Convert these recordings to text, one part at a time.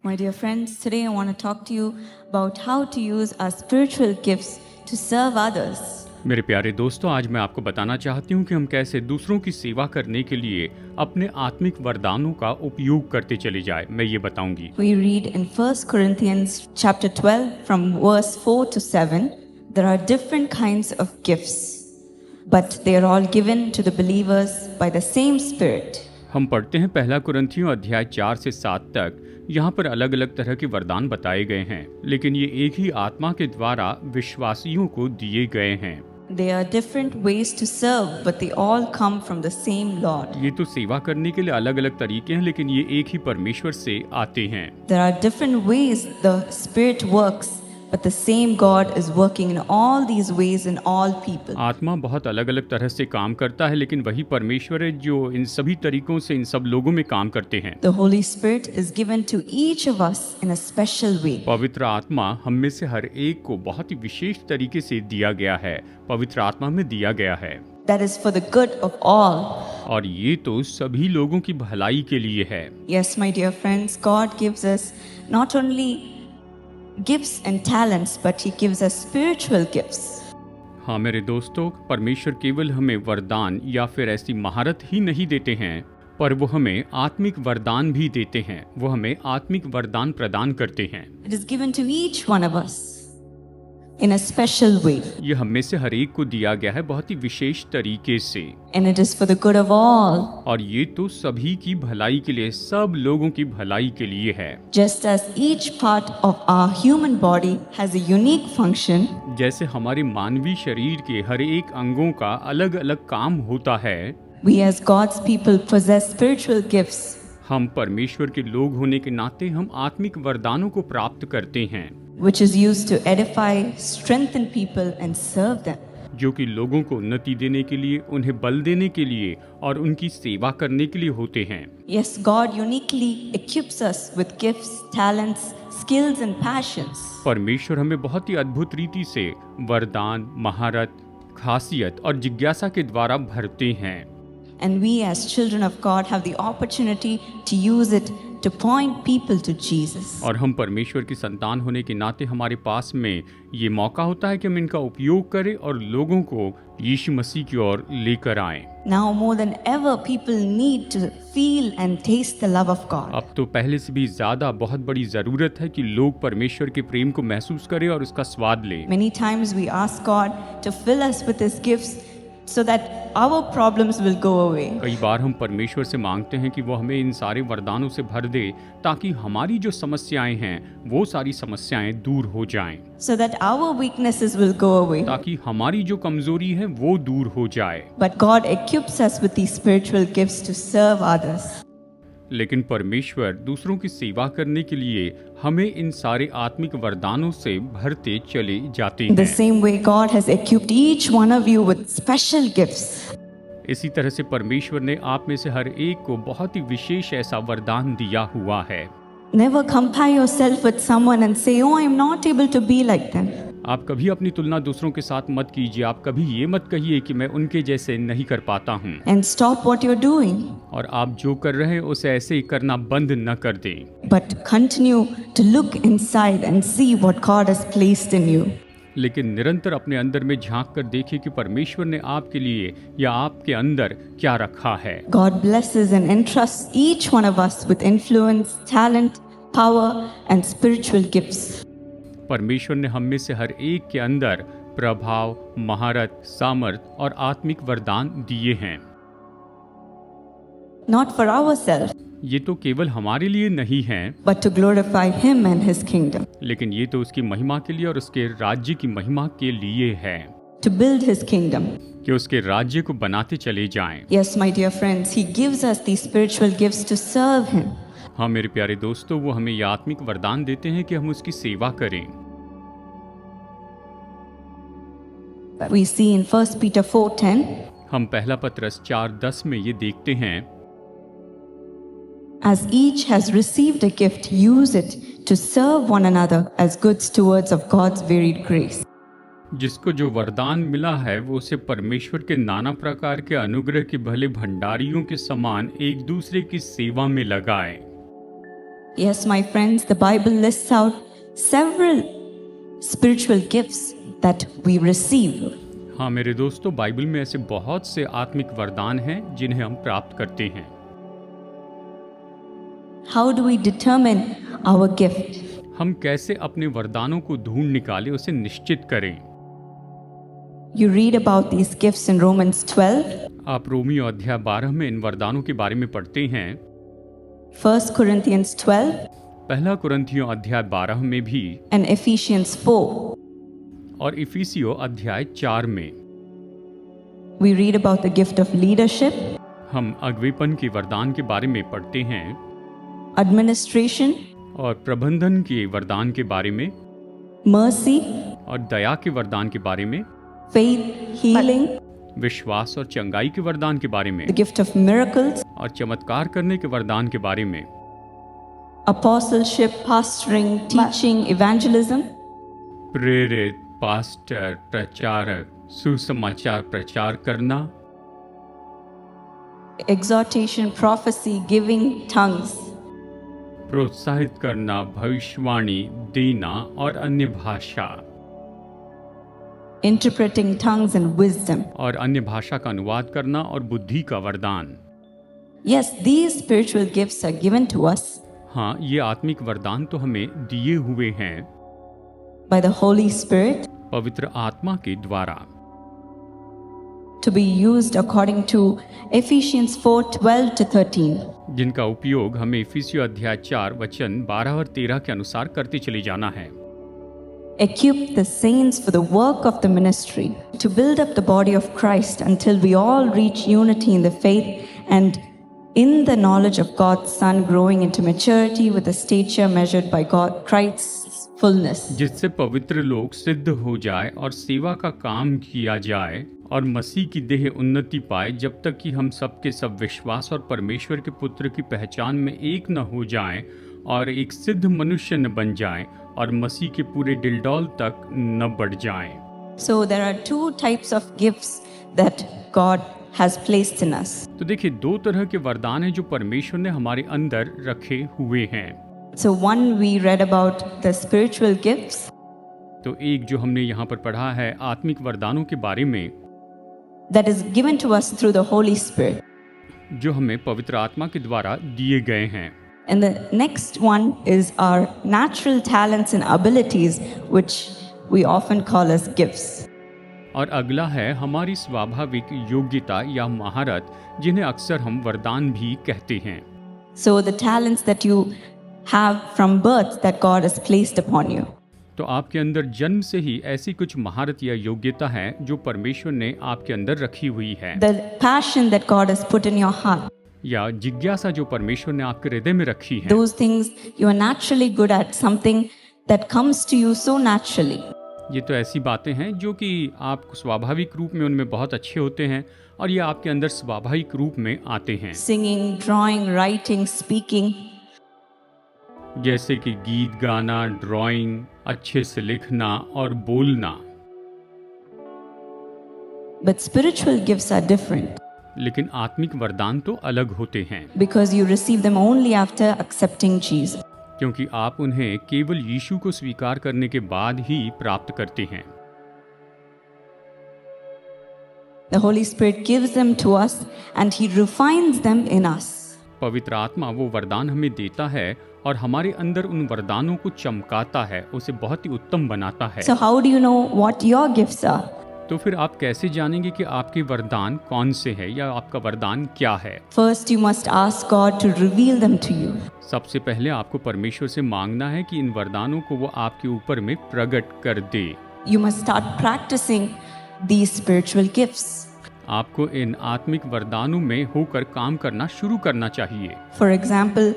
My dear friends, today I want to talk to you about how to use our spiritual gifts to serve others. मेरे प्यारे दोस्तों, आज मैं आपको बताना चाहती हूँ कि हम कैसे दूसरों की सेवा करने के लिए अपने आत्मिक वरदानों का उपयोग करते चले जाएं। मैं ये बताऊंगी। We read in 1 Corinthians chapter 12 from verse 4 to 7, there are different kinds of gifts, but they are all given to the believers by the same Spirit. हम पढ़ते हैं पहला कुरिन्थियों अध्याय 4 से 7 तक। यहाँ पर अलग अलग तरह के वरदान बताए गए हैं, लेकिन ये एक ही आत्मा के द्वारा विश्वासियों को दिए गए हैं। There are different ways to serve, but they all come from the same Lord. ये तो सेवा करने के लिए अलग अलग तरीके हैं, लेकिन ये एक ही परमेश्वर से आते हैं। There are different ways the Spirit works, but the same God is working in all these ways in all people. आत्मा बहुत अलग अलग तरह से काम करता है, लेकिन वही परमेश्वर है जो इन सभी तरीकों से इन सब लोगों में काम करते हैं। The Holy Spirit is given to each of us in a special way. पवित्र आत्मा हम में से हर एक को बहुत ही विशेष तरीके से दिया गया है, पवित्र आत्मा में दिया गया है। That is for the good of all. और ये तो सभी लोगों की भलाई के लिए है। Yes, my dear friends, God gives us not only gifts and talents, but He gives us spiritual gifts. हाँ मेरे दोस्तों, परमेश्वर केवल हमें वरदान या फिर ऐसी महारत ही नहीं देते हैं, पर वो हमें आत्मिक वरदान भी देते हैं। वो हमें आत्मिक वरदान प्रदान करते हैं। It is given to each one of us in a special way. ये हम में से हर एक को दिया गया है बहुत ही विशेष तरीके से, And it is for the good of all. और ये तो सभी की भलाई के लिए, सब लोगों की भलाई के लिए है। Just as each part of our human body has a unique function, जैसे हमारे मानवीय शरीर के हर एक अंगों का अलग अलग काम होता है, we as God's people possess spiritual gifts. हम परमेश्वर के लोग होने के नाते हम आत्मिक वरदानों को प्राप्त करते हैं, Which is used to edify, strengthen people and serve them. जो कि लोगों को उन्नति देने के लिए, उन्हें बल देने के लिए और उनकी सेवा करने के लिए होते हैं। Yes, God uniquely equips us with gifts, talents, skills and passions. परमेश्वर हमें बहुत ही अद्भुत रीति से वरदान, महारत, खासियत और जिज्ञासा के द्वारा भरते हैं। And we as children of God have the opportunity to use it to point people to Jesus. और हम परमेश्वर की संतान होने के नाते हमारे पास में ये मौका होता है कि हम इनका उपयोग करें और लोगों को यीशु मसीह की ओर लेकर आएं। Now more than ever, people need to feel and taste the love of God. अब तो पहले से भी ज्यादा बहुत बड़ी जरूरत है कि लोग परमेश्वर के प्रेम को महसूस करें और उसका स्वाद लें। Many times we ask God to fill us with His gifts so that our problems will go away. कई बार हम परमेश्वर से मांगते हैं कि वो हमें इन सारे वरदानों से भर दे, ताकि हमारी जो समस्याएं हैं वो सारी समस्याएं दूर हो जाएं, So that our weaknesses will go away. ताकि हमारी जो कमजोरी है वो दूर हो जाए। But God equips us with these spiritual gifts to serve others. लेकिन परमेश्वर दूसरों की सेवा करने के लिए हमें इन सारे आत्मिक वरदानों से भरते चले जाते In the हैं। same way, God has equipped each one of you with special gifts. इसी तरह से परमेश्वर ने आप में से हर एक को बहुत ही विशेष ऐसा वरदान दिया हुआ है। Never compare yourself with someone and say, "Oh, I am not able to be like them." आप कभी अपनी तुलना दूसरों के साथ मत कीजिए। आप कभी ये मत कहिए कि मैं उनके जैसे नहीं कर पाता हूँ, And stop what you're doing. और आप जो कर रहे हैं उसे ऐसे ही करना बंद न कर दें, But continue to look inside and see what God has placed in you. लेकिन निरंतर अपने अंदर में झांक कर देखिए कि परमेश्वर ने आपके लिए या आपके अंदर क्या रखा है। God blesses and entrusts each one of us with influence, talent, power and spiritual gifts. परमेश्वर ने हम में से हर एक के अंदर प्रभाव, महारत, सामर्थ और आत्मिक वरदान दिए हैं। Not for ourselves, ये तो केवल हमारे लिए नहीं हैं, but to glorify Him and His kingdom. लेकिन ये तो उसकी महिमा के लिए और उसके राज्य की महिमा के लिए है, To build His kingdom. कि उसके राज्य को बनाते चले जाएं। Yes, my dear friends, He gives us these spiritual gifts to serve Him. हाँ मेरे प्यारे दोस्तों, वो हमें ये आत्मिक वरदान देते हैं कि हम उसकी सेवा करें। We see in 1 Peter 4:10, हम पहला पत्रस 4:10 में ये देखते हैं, as each has received a gift, use it to serve one another as good stewards of God's varied grace. जिसको जो वरदान मिला है वो उसे परमेश्वर के नाना प्रकार के अनुग्रह के भले भंडारियों के समान एक दूसरे की सेवा में लगाए। Yes, my friends, the Bible lists out several spiritual gifts that we receive. हाँ मेरे दोस्तों, बाइबल में ऐसे बहुत से आत्मिक वरदान हैं जिन्हें हम प्राप्त करते हैं। How do we determine our gift? हम कैसे अपने वरदानों को ढूंढ निकालें, उसे निश्चित करें। You read about these gifts in Romans 12, आप रोमियो अध्याय 12 में इन वरदानों के बारे में पढ़ते हैं। 1 Corinthians 12, पहला कुरिन्थियों अध्याय 12 में भी and Ephesians 4. और इफिसियों अध्याय 4 में We read about the gift of leadership, हम अगुवेपन के वरदान के बारे में पढ़ते हैं administration, और प्रबंधन के वरदान के बारे में mercy, और दया के वरदान के बारे में, faith, healing, विश्वास और चंगाई के वरदान के बारे में, the gift of miracles, और चमत्कार करने के वरदान के बारे में, apostleship, pastoring, teaching, evangelism, प्रेरित, पास्टर, प्रचारक, सुसमाचार प्रचार करना, exhortation, prophecy, giving, tongues. प्रोत्साहित करना, भविष्यवाणी देना और अन्य भाषा, Interpreting tongues and wisdom. और अन्य भाषा का अनुवाद करना और बुद्धि का वरदान। Yes, these spiritual gifts are given to us हाँ, ये आत्मिक वरदान तो हमें दिए हुए हैं by the Holy Spirit पवित्र आत्मा के द्वारा, to be used according to Ephesians 4:12 to 13. जिनका उपयोग हमें इफिसियों अध्याय 4 वचन 12 और 13 के अनुसार करते चले जाना है। Equip the saints for the work of the ministry, to build up the body of Christ until we all reach unity in the faith and in the knowledge of God's Son, growing into maturity with the stature measured by God Christ's fullness. जिससे पवित्र लोग सिद्ध हो जाए और सेवा का काम किया जाए और मसीह की देह उन्नति पाए, जब तक कि हम सबके सब विश्वास और परमेश्वर के पुत्र की पहचान में एक न हो जाएं और एक सिद्ध मनुष्य न बन जाएं और मसीह के पूरे डिलडौल तक न बढ़ जाएं। So there are two types of gifts that God has placed in us. तो देखिए, दो तरह के वरदान हैं जो परमेश्वर ने हमारे अंदर रखे हुए हैं। So one we read about the spiritual gifts, तो एक जो हमने यहाँ पर पढ़ा है आत्मिक वरदानों के बारे में, that is given to us through the Holy Spirit. जो हमें पवित्र आत्मा के द्वारा दिए गए हैं। And the next one is our natural talents and abilities, which we often call as gifts. और अगला है हमारी स्वाभाविक योग्यता या महारत, जिन्हें अक्सर हम वरदान भी कहते हैं। So the talents that you have from birth that God has placed upon you. तो आपके अंदर जन्म से ही ऐसी कुछ महारत या योग्यता है जो परमेश्वर ने आपके अंदर रखी हुई है, The passion that God has put in your heart. या जिज्ञासा जो परमेश्वर ने आपके हृदय में रखी है। Those things you are naturally good at, something that comes to you so naturally. ये तो ऐसी बातें हैं जो कि आप स्वाभाविक रूप में उनमें बहुत अच्छे होते हैं और ये आपके अंदर स्वाभाविक रूप में आते हैं, Singing, drawing, writing, speaking. जैसे कि गीत गाना, ड्राइंग, अच्छे से लिखना और बोलना। But spiritual gifts are different लेकिन आत्मिक वरदान तो अलग होते हैं, because you receive them only after accepting Jesus. क्योंकि आप उन्हें केवल यीशु को स्वीकार करने के बाद ही प्राप्त करते हैं। The Holy Spirit gives them to us and He refines them in us. पवित्र आत्मा वो वरदान हमें देता है और हमारे अंदर उन वरदानों को चमकाता है, उसे बहुत ही उत्तम बनाता है। So how do you know what your gifts are? तो फिर आप कैसे जानेंगे कि आपके वरदान कौन से हैं या आपका वरदान क्या है? First, you must ask God to reveal them to you. सबसे पहले आपको परमेश्वर से मांगना है कि इन वरदानों को वो आपके ऊपर में प्रकट कर दे। You must start practicing these spiritual gifts. आपको इन आत्मिक वरदानों में होकर काम करना शुरू करना चाहिए। For example,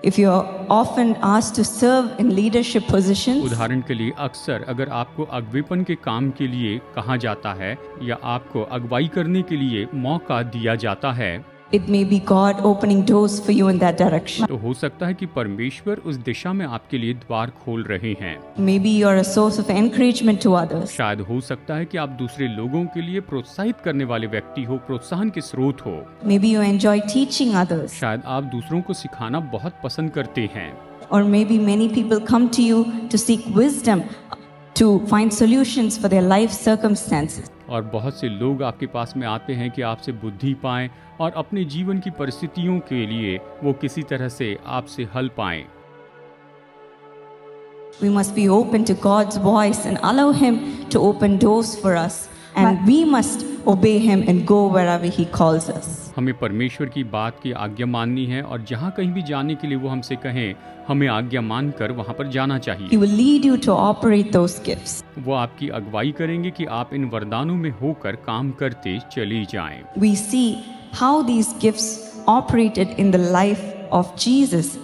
if you are often asked to serve in leadership positions, उदाहरण के लिए अक्सर अगर आपको अगुवेपन के काम के लिए कहा जाता है या आपको अगुवाई करने के लिए मौका दिया जाता है, It may be God opening doors for you in that direction. तो हो सकता है कि परमेश्वर उस दिशा में आपके लिए द्वार खोल रहे हैं। Maybe you're a source of encouragement to others. शायद हो सकता है कि आप दूसरे लोगों के लिए प्रोत्साहित करने वाले व्यक्ति हो, प्रोत्साहन के स्रोत हो। Maybe you enjoy teaching others. शायद आप दूसरों को सिखाना बहुत पसंद करते हैं। Or maybe many people come to you to seek wisdom, to find solutions for their life circumstances. और बहुत से लोग आपके पास में आते हैं कि आपसे बुद्धि पाएं और अपने जीवन की परिस्थितियों के लिए वो किसी तरह से आपसे हल पाएं। We must be open to God's voice and allow Him to open doors for us. And we must obey Him and go wherever He calls us. हमें परमेश्वर की बात की आज्ञा माननी है और जहाँ कहीं भी जाने के लिए वो हमसे कहें, हमें आज्ञा मानकर वहाँ पर जाना He चाहिए। will lead you to operate those gifts. वो आपकी अगुवाई करेंगे कि आप इन वरदानों में होकर काम करते चले जाएं। We see how these gifts operated in the life of Jesus.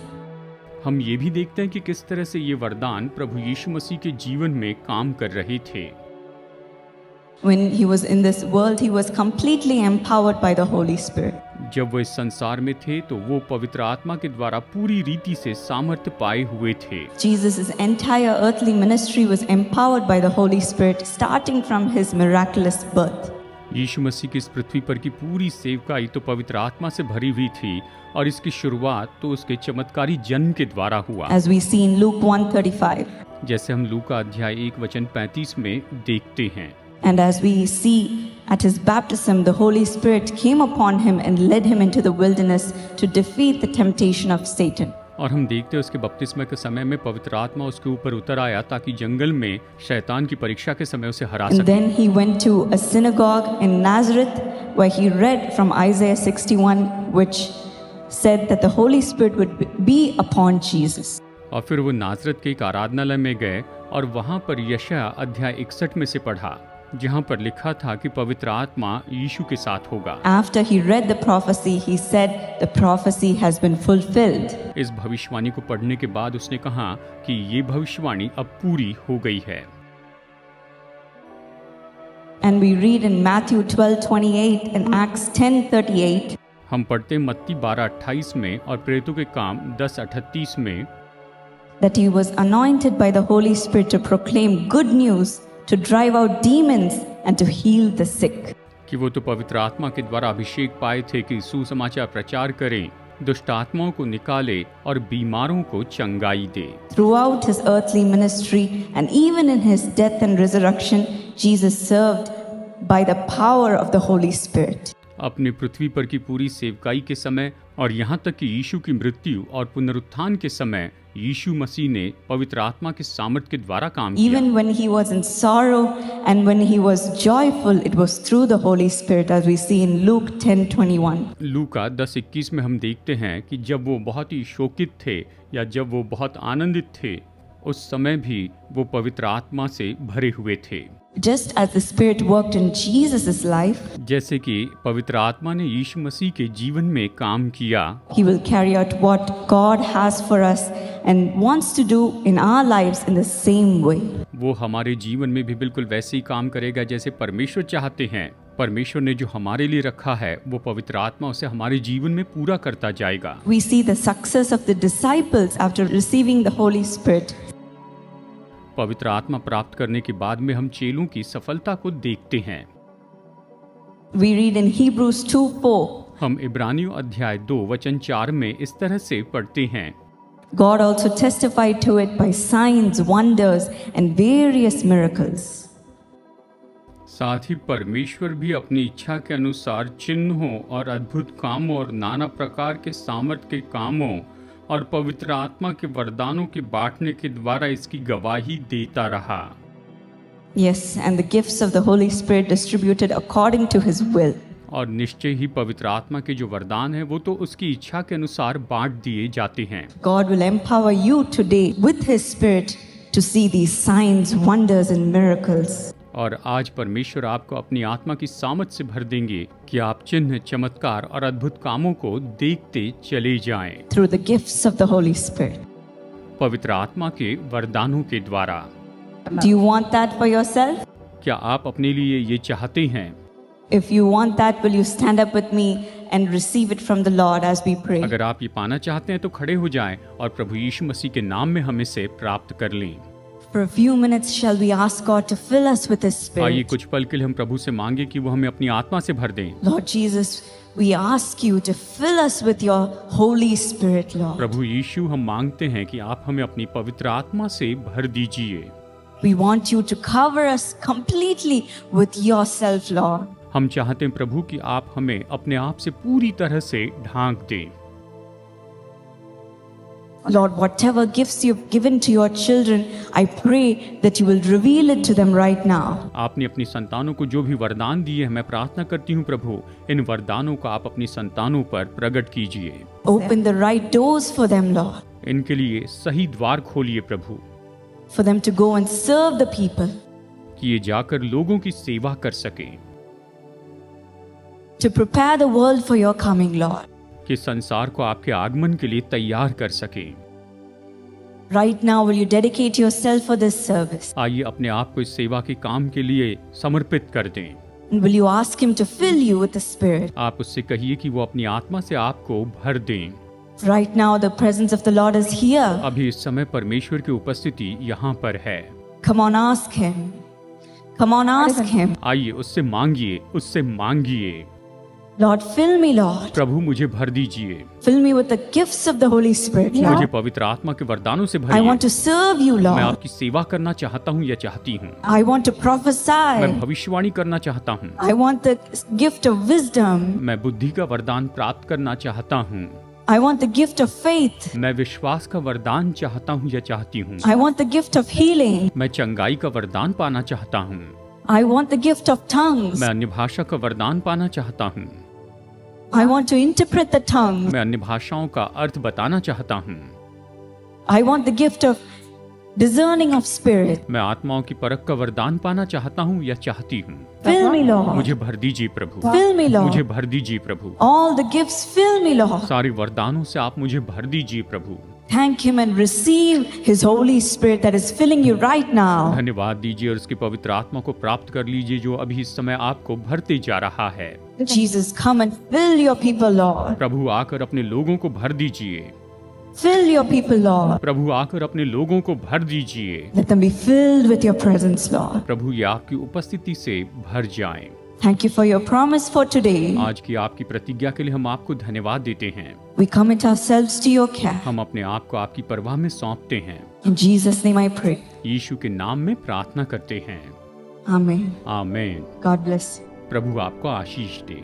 हम ये भी देखते हैं कि किस तरह से ये वरदान प्रभु यीशु मसीह के जीवन में काम कर रहे थे। When He was in this world, He was completely empowered by the Holy Spirit. जब वो इस संसार में थे तो वो पवित्र आत्मा के द्वारा पूरी रीति से सामर्थ्य पाए हुए थे। Jesus' entire earthly ministry was empowered by the Holy Spirit, starting from His miraculous birth. यीशु मसीह की इस पृथ्वी पर की पूरी सेवकाई तो पवित्र आत्मा से भरी हुई थी और इसकी शुरुआत तो उसके चमत्कारी जन्म के द्वारा हुआ। As we see in Luke 1:35. जैसे हम लूका अध्याय 1:35 में देखते हैं। And as we see at His baptism, the Holy Spirit came upon Him and led Him into the wilderness to defeat the temptation of Satan. और हम देखते हैं उसके बपतिस्मा के समय में पवित्र आत्मा उसके ऊपर उतर आया ताकि जंगल में शैतान की परीक्षा के समय उसे हरा And सके। then He went to a synagogue in Nazareth where He read from Isaiah 61, which said that the Holy Spirit would be upon Jesus. और फिर वो नाजरत के एक आराधनालय में गए और वहाँ पर यशायाह अध्याय 61 में से पढ़ा, जहाँ पर लिखा था कि पवित्र आत्मा यीशु के साथ होगा। After he read the prophecy, he said, "The prophecy has been fulfilled." इस भविष्यवाणी को पढ़ने के बाद उसने कहा कि ये भविष्यवाणी अब पूरी हो गई है। And we read in Matthew 12:28 and Acts 10:38. हम पढ़ते मत्ती 12:28 में और प्रेरितों के काम 10:38 में That he was anointed by the Holy Spirit to proclaim good news, to drive out demons and to heal the sick. कि वो तो पवित्र आत्मा के द्वारा अभिषेक पाए थे कि सुसमाचार प्रचार करें, दुष्ट आत्माओं को निकाले और बीमारों को चंगाई दे। Throughout his earthly ministry and even in his death and resurrection, Jesus served by the power of the Holy Spirit. अपने पृथ्वी पर की पूरी सेवकाई के समय और यहाँ तक कि यीशु की मृत्यु और पुनरुत्थान के समय यीशु मसीह ने पवित्र आत्मा के सामर्थ्य के द्वारा काम किया। Even when he was in sorrow and when he was joyful, it was through the Holy Spirit, as we see in Luke 10:21. लूका 10:21 में हम देखते हैं कि जब वो बहुत ही शोकित थे या जब वो बहुत आनंदित थे, उस समय भी वो पवित्र आत्मा से भरे हुए थे। Just as the Spirit worked in Jesus' life, जैसे कि पवित्र आत्मा ने यीशु मसीह के जीवन में काम किया, He will carry out what God has for us and wants to do in our lives in the same way. वो हमारे जीवन में भी बिल्कुल वैसे ही काम करेगा जैसे परमेश्वर चाहते हैं। परमेश्वर ने जो हमारे लिए रखा है वो पवित्र आत्मा उसे हमारे जीवन में पूरा करता जाएगा। We see the success of the disciples after receiving the Holy Spirit. पवित्र आत्मा प्राप्त करने के बाद में हम चेलों की सफलता को देखते हैं। We read in Hebrews 2:4. हम इब्रानियों अध्याय 2:4 में इस तरह से पढ़ते हैं, God also testified to it by signs, wonders, and various miracles. साथ ही परमेश्वर भी अपनी इच्छा के अनुसार चिन्हों और अद्भुत कामों और नाना प्रकार के सामर्थ के कामों और पवित्र आत्मा के वरदानों के बांटने के द्वारा इसकी गवाही देता रहा। Yes, and the gifts of the Holy Spirit distributed according to His will. और निश्चय ही पवित्र आत्मा के जो वरदान है वो तो उसकी इच्छा के अनुसार बांट दिए जाते हैं। God will empower you today with His Spirit to see these signs, wonders, and miracles. और आज परमेश्वर आपको अपनी आत्मा की सामर्थ से भर देंगे कि आप चिन्ह, चमत्कार और अद्भुत कामों को देखते चले जाएं Through the gifts of the Holy Spirit. पवित्र आत्मा के वरदानों के द्वारा। Do you want that for yourself? क्या आप अपने लिए ये चाहते हैं? If you want that, will you stand up with me and receive it from the Lord as we pray? अगर आप ये पाना चाहते हैं तो खड़े हो जाएं और प्रभु यीशु मसीह के नाम में हम इसे प्राप्त कर लें। For a few minutes, shall we ask God to fill us with His आइए Spirit? कुछ पल के लिए हम प्रभु से मांगे कि वो हमें अपनी आत्मा से भर दें। Lord Jesus, we ask you to fill us with your Holy Spirit, Lord. प्रभु यीशु, हम मांगते हैं कि आप हमें अपनी पवित्र आत्मा से भर दीजिए। We want you to cover us completely with yourself, Lord. हम चाहते हैं प्रभु कि आप हमें अपने आप से पूरी तरह से ढांक दें। Lord, whatever gifts you've given to your children, I pray that you will reveal it to them right now. आपने अपनी संतानों को जो भी वरदान दिए, मैं प्रार्थना करती हूँ प्रभु, इन वरदानों को आप अपनी संतानों पर प्रकट कीजिए। Open the right doors for them, Lord, इनके लिए सही द्वार खोलिए प्रभु, for them to go and serve the people, कि ये जाकर लोगों की सेवा कर सकें, to prepare the world for your coming, Lord. कि संसार को आपके आगमन के लिए तैयार कर सकें। Right now, will you dedicate yourself for this service? आइए अपने आप को इस सेवा के काम के लिए समर्पित कर दें। And will you ask Him to fill you with the Spirit? आप उससे कहिए कि वो अपनी आत्मा से आपको भर दें। Right now, the presence of the Lord is here. अभी इस समय परमेश्वर की उपस्थिति यहाँ पर है। Come on, ask Him. Come on, ask Him. आइए उससे मांगिए, उससे मांगिए। Lord, fill me, Lord. प्रभु मुझे भर दीजिए, Fill me with the gifts of the Holy Spirit, मुझे Lord. पवित्र आत्मा के वरदानों से I भरिए। want to serve you, मैं Lord. आपकी सेवा करना चाहता हूँ या चाहती हूँ। I want to मैं prophesy. भविष्यवाणी करना चाहता हूँ। I want the gift of wisdom. मैं बुद्धि का वरदान प्राप्त करना चाहता हूँ। I want the gift of faith. मैं विश्वास का वरदान चाहता हूँ या चाहती हूँ। I want the gift of healing. मैं चंगाई का वरदान पाना चाहता हूँ। I want the gift of tongues. मैं अन्य भाषा का वरदान पाना चाहता हूँ। I want to interpret the tongues. मैं अन्य भाषाओं का अर्थ बताना चाहता हूँ। I want the gift of discerning of spirit. मैं आत्माओं की परख का वरदान पाना चाहता हूँ या चाहती हूँ। Fill me, Lord. मुझे भर दीजिए प्रभु, Fill me, मुझे Lord. भर दीजिए प्रभु। All the gifts, fill me, Lord. सारे वरदानों से आप मुझे भर दीजिए प्रभु। Thank Him and receive His Holy Spirit that is filling you right now. धन्यवाद दीजिए और उसकी पवित्र आत्मा को प्राप्त कर लीजिए जो अभी इस समय आपको भरते जा रहा है। Jesus, come and fill your people, Lord. प्रभु आकर अपने लोगों को भर दीजिए। Fill your people, Lord. प्रभु आकर अपने लोगों को भर दीजिए। Let them be filled with your presence, Lord. प्रभु ये आपकी उपस्थिति से भर जाएं। Thank you for your promise for today. आज की आपकी प्रतिज्ञा के लिए हम आपको धन्यवाद देते हैं। We commit ourselves to your care. हम अपने आप को आपकी परवाह में सौंपते हैं। In Jesus' name I pray. यीशु के नाम में प्रार्थना करते हैं। Amen. आमीन। God bless you. प्रभु आपको आशीष दे।